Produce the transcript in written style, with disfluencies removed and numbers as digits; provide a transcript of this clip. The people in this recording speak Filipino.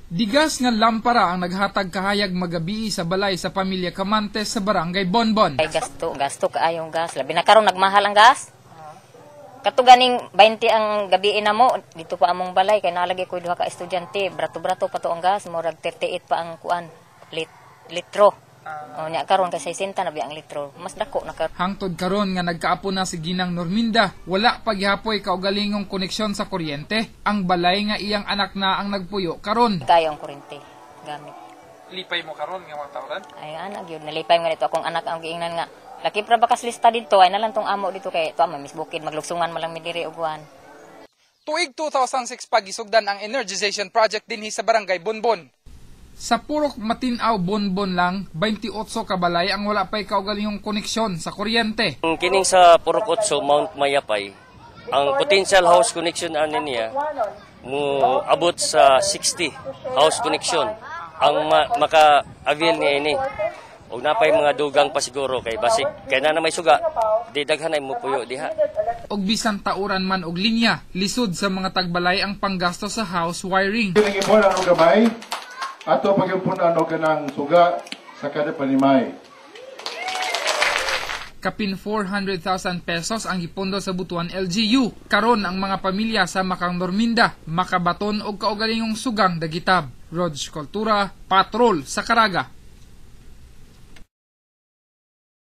Digas nga lampara ang naghatag kahayag magabi sa balay sa pamilya Camantes sa barangay Bonbon. Ay gasto kaayong gas. Labi na karon nagmahal ang gas. Kato ganing 20 ang gabi na mo dito pa among balay kay nalagi ko duha ka estudyante, brato-brato pa to ang gas, murag 38 pa ang kuan litro. O nya karon kay 60 na bi ang litro. Mas dako na karon. Hangtod karon nga nagkaapo na si Ginang Norminda, wala paghihapoy kaugalingong koneksyon sa kuryente. Ang balay nga iyang anak na ang nagpuyo karon. Kayo ang kuryente gamit. Lipay mo karon nga mga tawran? Ay anak gyud nalipay nga dito akong anak ang giingnan nga. Laki pra bakas lista dito ay nalang tong amo dito kay to Miss Bukid maglugsungan man lang mi diri og kuan. Tuig 2006 pagisugdan ang energization project dinhi sa barangay Bonbon. Sa purok Matinaw Bonbon lang, 28 ka balay ang wala pay kaugalingong koneksyon sa kuryente. Kining sa Purok 8 Mount Mayapay, ang potential house connection ani niya mo abot sa 60 house connection ang maka-avail niya ini. Og napay mga dugang pa siguro kay basik kay na may suga di daghanay mo puyo diha. Og bisan tauran man og linya, lisod sa mga tagbalay ang panggasto sa house wiring. Tingin mo lang ang gamay, ato pagimpunan o kanang suga sa kada panimay. Kapin 400,000 pesos ang ipondo sa Butuan LGU. Karon ang mga pamilya sa Makang Norminda, makabaton og kaugalingong sugang dagitab. Rog Cultura, Patrol sa Caraga.